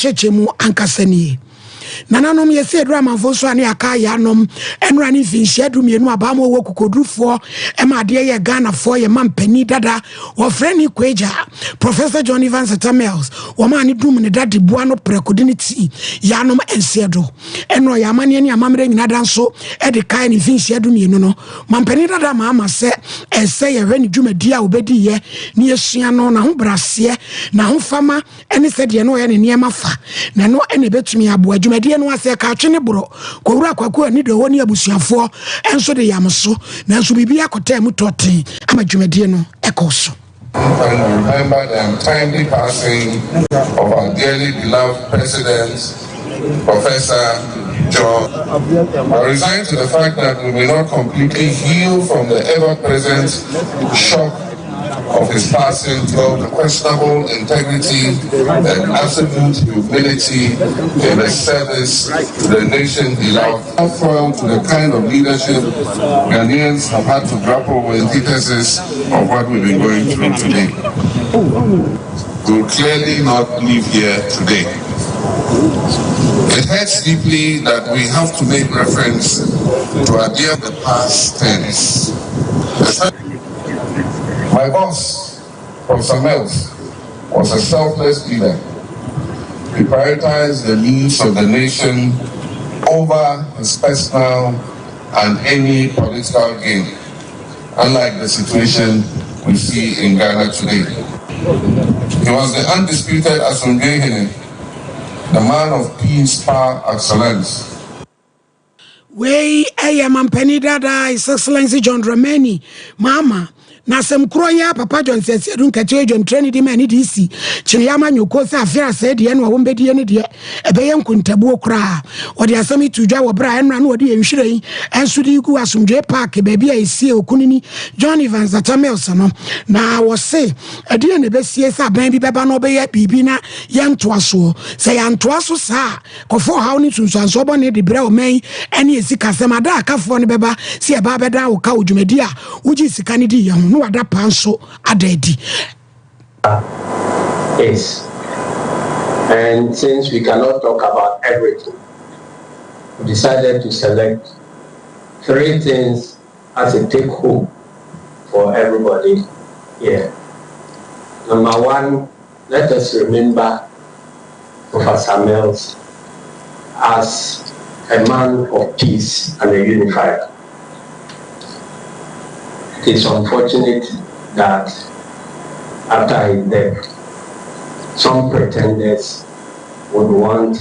chechemu ankasani nananom yesi drama foso ani aka yanom enra ni finhyedu mienu abamo wo kokodrufo emade ye Ghana for ye mampani dada wo freni kweja Professor John Evans Atta-Mills wo ma ni dum ne dade bua no prekodinity yanom ensiedo enro yamane ni amamre nyina danso e de kai ni finhyedu mienu no mampani dada ma se ese ye hwani dwumadi a obedi ye ni esua no na ho brase na ho fama ene se de no ye ne niema fa na no ene betumi abo adwumadi no ase ka twene bro kowura kwako ani do woni abusuafo enso de yamso na enso bibia akota mu toten ama dwumadi no ekoso. And remember the untimely passing of our dearly beloved President, Professor John. I resign to the fact that we may not completely heal from the ever-present shock of his passing, though the questionable integrity and absolute humility in the service to the nation he loved. Foil to the kind of leadership Ghanaians have had to grapple with antithesis of what we've been going through today. We will clearly not leave here today. It hurts deeply that we have to make reference to our dear the past tense. My boss, Professor Mills, was a selfless leader. He prioritized the needs of the nation over his personal and any political gain, unlike the situation we see in Ghana today. He was the undisputed Asungehene, the man of peace, power, excellence. Wey mampani dada His Excellency John Dramani, Mama. Na sem kroya Papa John says edun kache John train di mani DC chinyama nyuko se afia se de no wombedi ne de ebeye nkuntabu okra odi asami tudwa wo bra enra no odi enhwiren enso di gu asumdwe park baby a esi okunini John Evans Atta-Mills no na wo se edi ne besie sa ban bi beba no obeye bibi na yentoaso se yantoaso sa kofo haw ni tunsanso bo ne de bra o man ene esika semada akafo ne beba se eba beda wo ka odwumadi a uji sika ne di ye no ada panso adedi is. And since we cannot talk about everything, we decided to select 3 things as a take home for everybody here. Number 1, let us remember Professor Mills as a man of peace and a unifier. It's unfortunate that after his death, some pretenders would want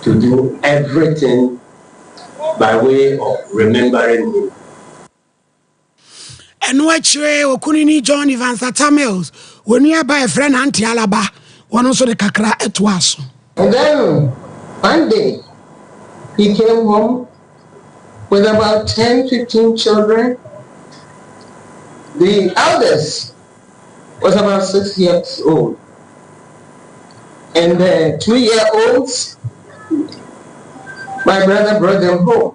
to do everything by way of remembering him. And watch Okunini John Evans Atta-Mills when you buy a friend Auntie Alaba, one also the kakra etwaso. And then one day he came home with about 10-15 children. The eldest was about 6 years old, and the 2-year-olds, my brother brought them home.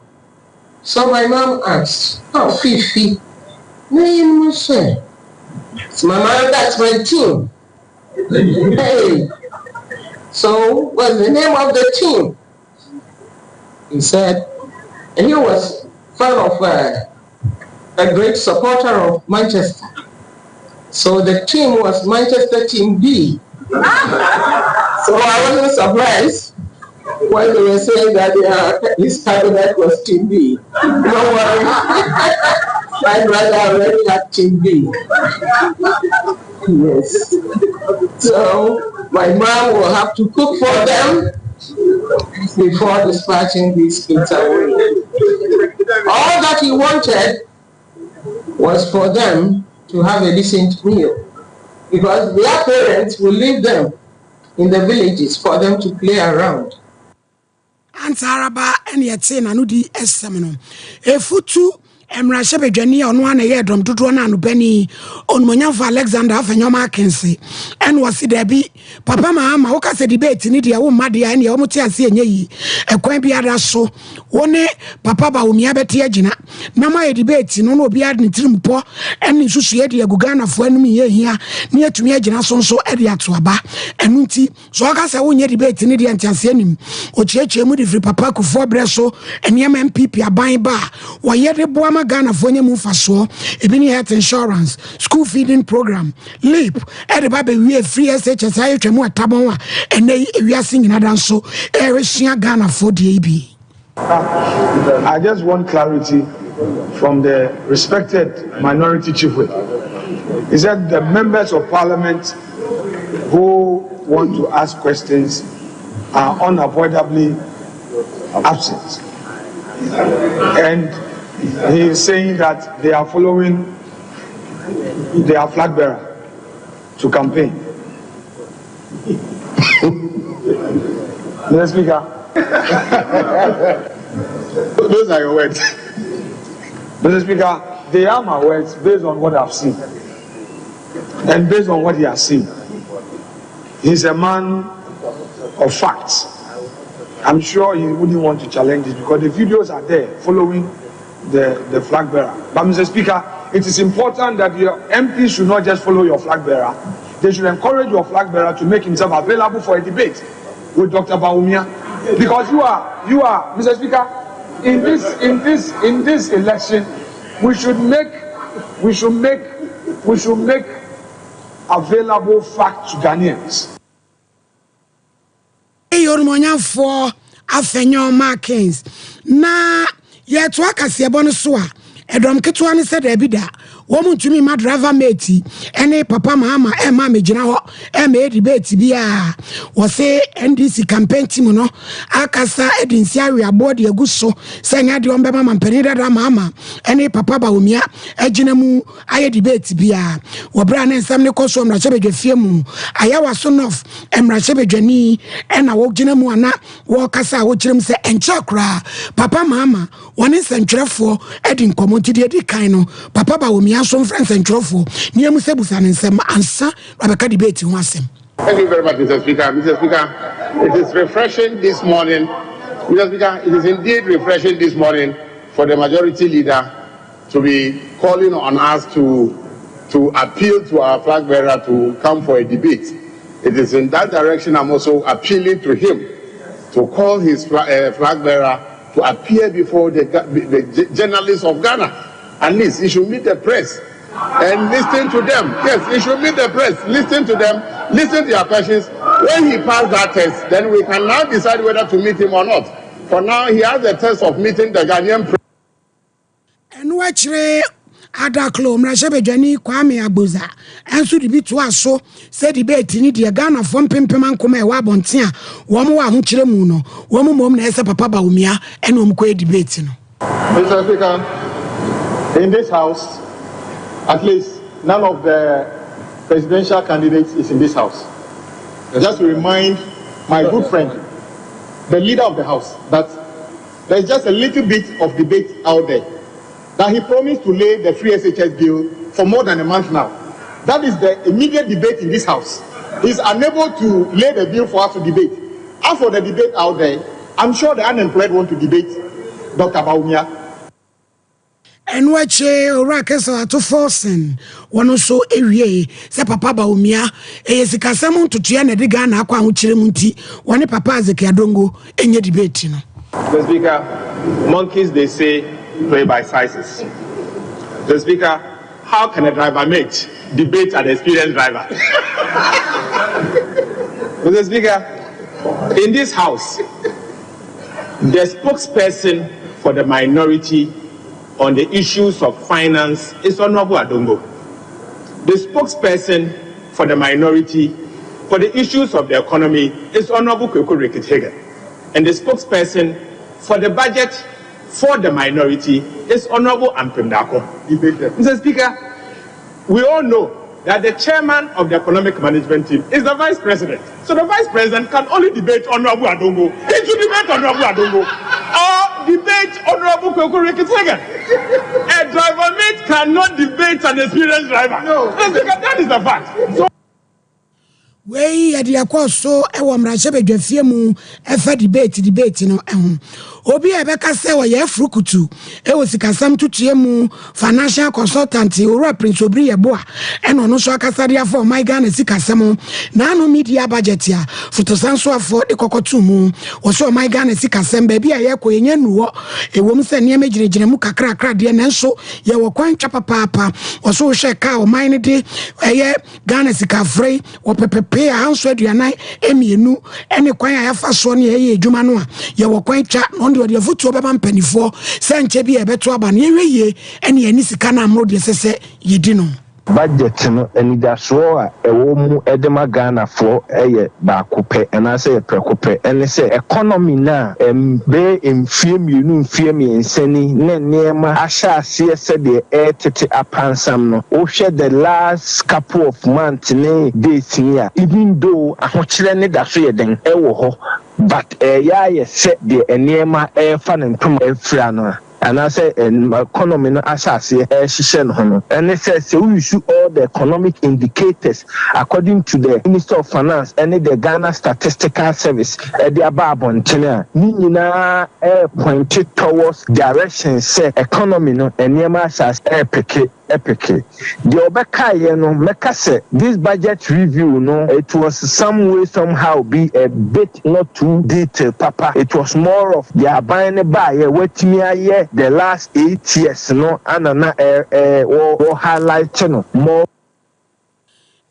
So my mom asked, "Oh, Fifi, it's my mom, that's my team." Hey, so what's the name of the team? He said, and he was fan of a great supporter of Manchester. So the team was Manchester Team B. So I wasn't surprised when they were saying that his cabinet was Team B. Don't worry, my brother already had Team B. Yes. So my mom will have to cook for them before dispatching these kids away. All that he wanted was for them to have a decent meal, because their parents will leave them in the villages for them to play around. Ansaraba and yet say nanudi esemino. A futu Emrashe bedwani ono ana ye dom dodo na no bani onmonyamfo Alexander afanyoma akense en wasi da bi papa mama wo kase debate ni dia wo made ya ne wo mute ase enye yi ekwan bi ada so woni papa ba omi abete agina na ma ye debate no obi ad ni tirimpo en susu ye de aguga na fo anum ye hia ne atumi agina so nso e de ato aba enu nti so kase wo nye debate ni dia ntiase anim o chiechie mu de free papa kufo bre so eniam MPP aban ba wo ye de bo Ghana for any move for so, even health insurance, school feeding program, LEAP, everybody we free SHS, Tabonwa, and we are singing a dance so, Ghana for the AB. I just want clarity from the respected minority chief whip. He said the members of parliament who want to ask questions are unavoidably absent. And he is saying that they are following their flag bearer to campaign. Mr. Speaker, those are your words. Mr. Speaker, they are my words based on what I've seen and based on what he has seen. He's a man of facts. I'm sure he wouldn't want to challenge it because the videos are there following the flag bearer. But Mr. Speaker, it is important that your MPs should not just follow your flag bearer. They should encourage your flag bearer to make himself available for a debate with Dr. Bawumia. Because you are, Mr. Speaker, in this election, we should make available facts to Ghanaians. For Afenyo Markins. Na ye to akase ebo so a edom keto an se da bida wo muntumi ma driver mate ene papa mama e ma megina ho e ma debate bia wo se NDC campaign team no akasa edinsi awe abode aguso se nya de ombe mama mpani dada mama ene papa ba omia agina mu aye debate bia wo bra na nsam ne koso mra chebedwe fie mu aya waso nof emra chebedwani e na wo gina mu ana wo kasa wo kirem se enchakra papa mama woni sentwerefo edi nkomonti de di kan no papa ba omia so friends entrofo niam sebusa nsem ansa rabeka debate ho asem. Thank you very much, Mr. Speaker. Mr. Speaker, it is refreshing this morning. Mr. Speaker, it is indeed refreshing this morning for the majority leader to be calling on us to appeal to our flag bearer to come for a debate. It is in that direction I'm also appealing to him to call his flag bearer to appear before the journalists of Ghana. At least he should meet the press and listen to them. Yes, he should meet the press, listen to them, listen to their questions. When he passed that test, then we can now decide whether to meet him or not. For now, he has the test of meeting the Ghanaian press. And watch Adaklo mrashebedwani Kwame Agboza enso de bi to aso se debate ni de Ghana fo mpempem ankoma e wa bonte a wo mo wa ho kire mu no wo mo mom na ese papa ba omia ene om ko debate no. Mr. Speaker, in this house, at least none of the presidential candidates is in this house. Just to remind my good friend, the leader of the house, that there's just a little bit of debate out there. That he promised to lay the free SHS bill for more than a month now. That is the immediate debate in this house. He's unable to lay the bill for us to debate. As for the debate out there, I'm sure the unemployed want to debate Dr. Bawumia. And watch Orakesa to forcing one so ewie se papa Bawumia esikasam to tua na de Ghana akwa ho kire munti one papa Azeki Adongo enye debate no. Mr. Speaker, monkeys they say play by sizes. Mr. Speaker, how can a driver mate debate an experienced driver? Mr. Speaker, in this house, the spokesperson for the minority on the issues of finance is Honorable Adongo. The spokesperson for the minority for the issues of the economy is Honorable Kweku Rekitega. And the spokesperson for the budget for the minority is Honorable Ampem Dako. Mr. Speaker, we all know that the chairman of the economic management team is the vice president. So the vice president can only debate Honorable Adongo. He should debate Honorable Adongo or debate Honorable Kweku Rekitega. A driver mate cannot debate an experienced driver. No, that is a fact. So wey ya dia so e wo mrache bedwafie mu e fa debate no obi e be ka se wo ye frukutu e wo sikasam tutue mu financial consultant owura Prince Obri Yeboa e no no so akasa dia for my Ghana sikasam na no media budget ya fotosanso afo de kokotu mu wo so my Ghana sikasam ba bia ye koyenye nuwo e wo mse ne magirigire mu kakra de na nso ye wo kwantwa papa wo so hwe ka o mine de ye Ghana sikafrei wo pepepe a hanso aduanan emienu ene kwan a yafa so ne ye adwuma no a ye wo kwantwa no de ode futu obeba mpanifo se nche bi e beto aba ne ye ene ani sika na amro de sese yedi no budget no enidaso a ewo mu edema Ghana for eye ba kope ena se prekope ene se economy na be mfie mienu mfie miensani ne nema ahya ase se de tete apansam no o hwe the last couple of months ne days here even though ahokyere ne da so ye den ewo ho but ya ye se de enema fa ne ntom afira no and I say economy no asase shishen hono and it says we use all the economic indicators according to the Minister of Finance and the Ghana Statistical Service the ababon chena ni nyina pointed towards direction say economy no enema asase epic the obeka ye no meka say this budget review no it was some way somehow be a bit not too detailed papa it was more of the abine by wetimi aye the last 8 years no anana or highlight no more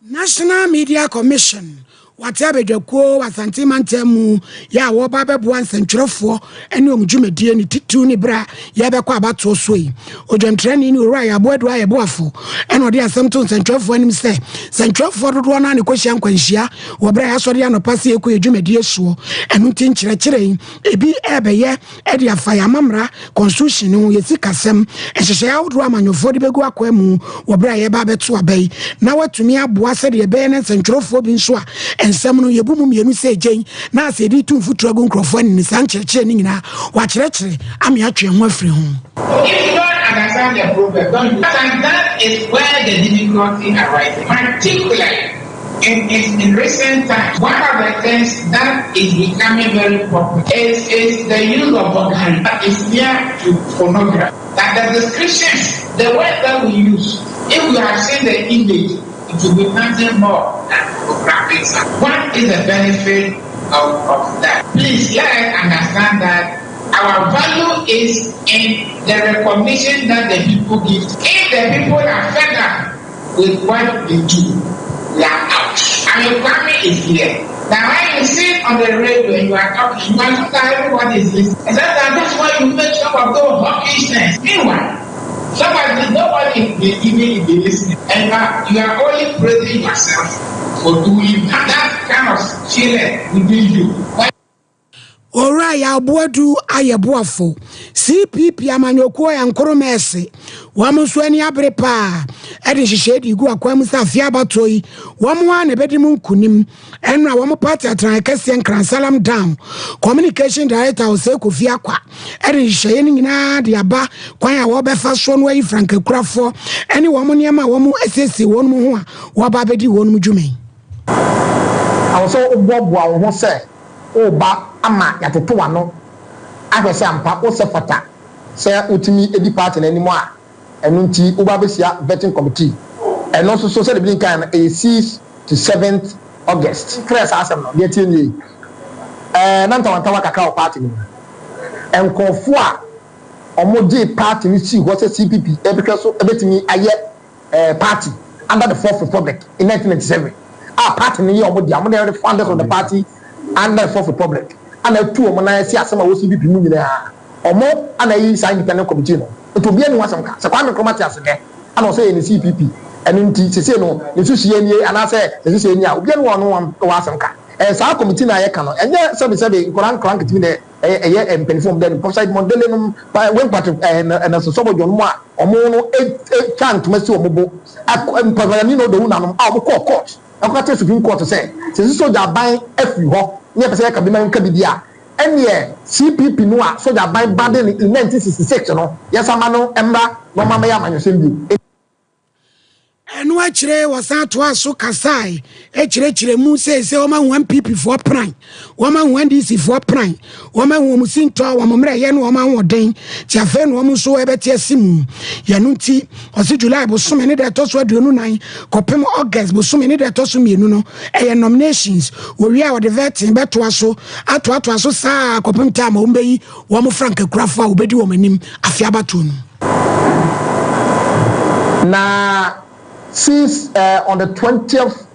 National Media Commission whatever the ko wasanti mantemu ya wo ba bebo ansentwerefo ene omdwumedie ni titu ni bra ya be kwa abato so yi odwontrani ni ora ya boado ya boafo ene ode asem to nsentwerefo anim se sentwerefo dodo na ne kwahia nkwanhia wo bra ya sori anopase ekọ edwumedie so enu tinkyerɛkyerɛ ebi ebeye ede afaya mamra constitution no yesikasem ehyehyɛ ya wodo amanyofo de begu akwam wo bra ya ba beto abai na watumi aboa se de be ne nsentwerefo bi nso a ensem no yebumu mienu se gen na se di tu mfuturo gu nkrofo ni sankyerɛkyerɛ ni nyina wa kyerɛkyerɛ ame atwe ho afiri ho. If you don't understand the problem, don't you? And that is where the difficulty arises, particularly in recent times. One of the things that is becoming very popular is the use of vulgarity that is near to pornography. That the descriptions, the word that we use, if we have seen the image, it will be nothing more than pornographic. What is the benefit of that? Please let us understand that our value is in the recognition that the people give. If the people are fed up with what they do, they are out. And your family is here. Now when you sit on the radio and you are talking, you are not that everybody is listening. And that's why you make some of those hawkish things. Meanwhile, nobody will even be listening. And you are only praising yourself for doing that kind of feeling within you. Ora ya aboadu ayeboafo CPP amanyoko ya nkromese wamuso ani abrepa ede hihye di gu akwam safi abatoi wamwa ne bedimu nkunim enra wamu party atran kese nkransalam down communication director ose Kofi Akwa ede hihye ni nyina de aba kwan a wo befa so no ayi Frank Kurafo ene wamu niam wamu esese wonum ho a wo ba bedi wonum dwumen awso oboboa wo ho se oba ama yatoto wano ahwese ampa o se fata se utimi edi party na animo a enu nti oba besia vetting committee eno so se de bin kan 6 to 7th August press asem no de tie ni na ntawantawa kakao party ni enkofo a omoje party ni si ho se CPP ebekwe so ebetimi aye party under the Fourth Republic in 1997 party ni omoje amode the founders of the party under the Fourth Republic and a two omona si asema wo CPP mu nyina omo anayi sa independent committee no to bia ni wasam ka se kwa me kromati asede ana o say ni CPP enu nti sese no ne susuye ni ana say ne susuye ni a obi no wono wasam ka sa committee na ye ka no enye sebe nkoran kitimi ne eye mpenifom den professor modele no when part na so bojo no a omo no chant masi omo bo mpavara ni no do na no a omo court akota Supreme Court say sese so da ban afi ho ne pese ka bi man ka bibia ɛneɛ CPP no a soja ban bade in 1966 no yɛsama no mmra na ɔma mɛyɛ amanyɔsɛm bio ɛno akyire wɔsan toa so kasae akyirɛkyirɛ mu sɛ wɔma hu MPP foɔ pran wɔma hu NDC foɔ pran wɔma hu mu sintɔ wɔn mmerɛ yɛ no wɔma hu ɔden ti afei no wɔn nso ɛbɛte asi mu yɛno nti ɔsi July bosome ne deɛ ɛtɔ so 29 kɔpem August bosome ne deɛ ɛtɔ so 2 no ɛyɛ nominations wɔwie a wɔde vetting bɛtoa so atoatoa so saa kɔpem time a wɔmbɛyi wɔn frank akurafo a wɔbɛdi wɔn anim afi abatoɔ no na since on the 20th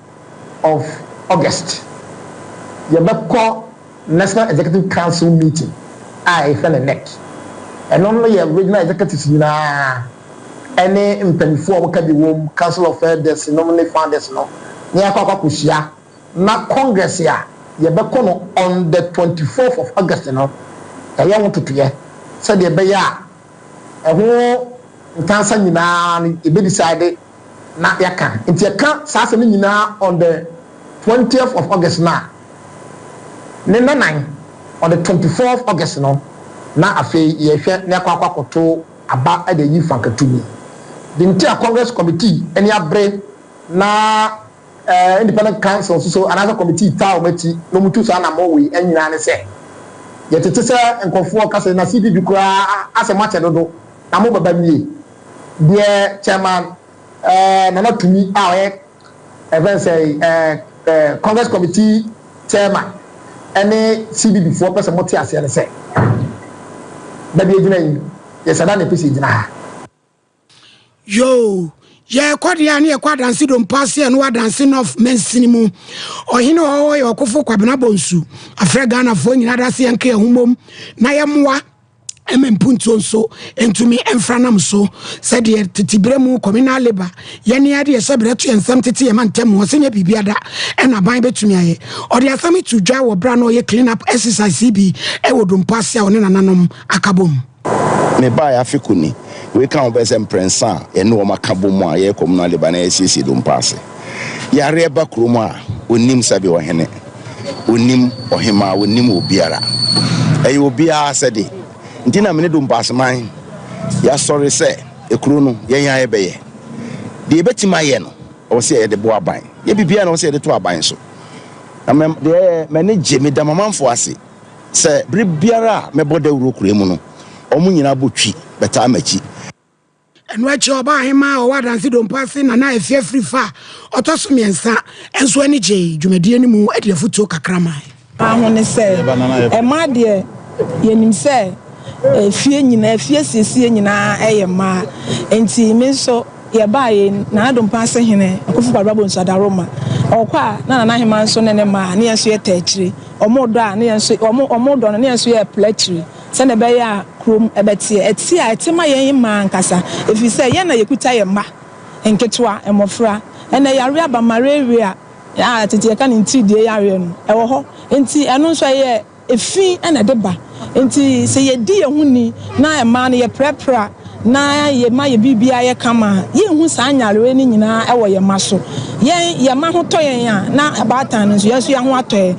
of August, Yabako National Executive Council meeting, I fell a neck. And only a regional executives, any in before the womb, Council of Elders, nominally founders, no, near Kakushia, not Congress here, Yabako on the 24th of August, I want to hear, said the Baya, a whole Tanzania, it be decided. Na yaka nti yaka saa asɛm nyinaa on the 20th of August na ne nanan on the 24th of August no na afei yɛhwɛ ne akwakoto aba ade yi fankatumi the entire Congress committee any abre na independent council so another committee ta omati no mutu sa na mowe anyina ne sɛ yɛtete sɛ nkɔfoɔ kasa na CDB kura asɛm akyɛ dodo na mo baba nie deɛ chairman Nana Tumi Congress Committee Chairman any CBB for person moti ase ne say baby ejina yi yesada na pese ejina yo ye kwadia ne kwadansi do mpase no wadansi no mensini mu ohine o ye okofo kwabena bonsu afre Ghana fo nyina da se enka ehumom na ye moa emempuntu nso entumi emfranam so said ye titibremu communal labor ye ne ade ye sebreto ensam tete ye mantem ho senya bibiada ena ban betumi aye ode asami to dwa wo bra no ye clean up exercise CB e wodompase a one nananom akabom ne ba ya fikuni we kan be sem prensa ye no makabom a ye communal labor na ye dompase yare ba kromo a onim sabe ohene onim ohema onim obiara ayi obiara sede ntina mene dum pasman ya sorry say ekuru no yen ya ebeye de ebetima ye no o se ye de bo aban ye bibia no o se ye de to aban so amem de mene je me da mamamfo ase se bre biara me boda wuro kuremu no omu nyina botwi beta amachi eno achi oba hema o wadansi dom pase na na efie free fa otoso miensa enso ani je dwumadi ani mu ade afuto kakrama ahone se e ma de yenim se fie nyina fie siesie nyina eyema enti me so ye baaye na adom pase hene akofu kwababo nsadaroma okwa na hema nso ne ma ne yenso ye taachire omodo a ne yenso omodo ne yenso ye pletri se ne be ya krom ebetie etia etima yen ma nkasa efi se ye na yekuta ye ma enketwa emofra ene yare aba malaria ya tete ka ne nti die yare no ewo ho enti eno nso ye efi ena deba enti se ye di ye huni na ema na ye prepra na ye ma ye bibia ye kama ye hu sa anyare ni nyina ewo ye maso ye ma ho to yen a na abatan no ye so ye ho atoye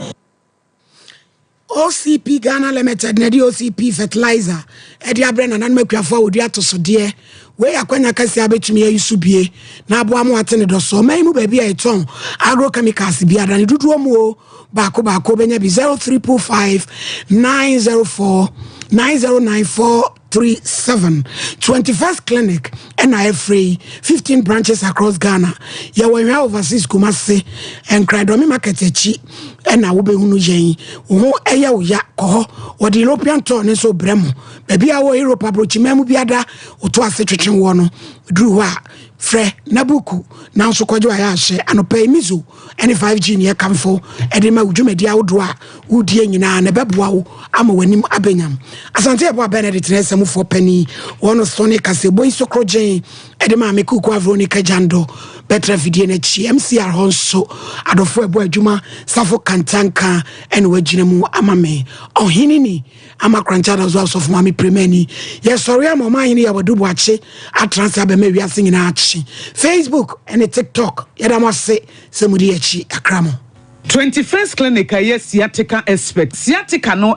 OCP Ghana Limited na di OCP fertilizer edi abrena na makuafo odi atosode we akwanya kasi abetumi ayisubie na aboamo atene do so mai mu ba bia eton agrochemicals bia da ne duduo mu o baako benya bi 0345 904 909437 21st clinic and I free 15 branches across Ghana. Ya we overseas Kumasi and Crydomi market echi and I will be hunu yen. Wo eya ya ko or the European tour so bremo. Baby our Europe approach memu biada o to ase twetwen wo no dru wa fre nabuku na nso kwajo aya hye anopa emizo ene 5G ne kamfo edema udwumadi awodo a udie nyina na beboa wo ama wanim abenyam asante ebo Benedict nesem for penny one Sony Kasebo isokrojen edema mekuku Veronica Jando betra vidie na chi MCR honso adofo ebo adwuma safo kantanka ene wagina mu amame ohinini amakranchada zo of mami premeni yes sorry amama hini ya wadubu ache atransa be me wiase nyina achi Facebook and TikTok yadamase semudi echi akramo 21st clinic yes sciatica expert sciatica no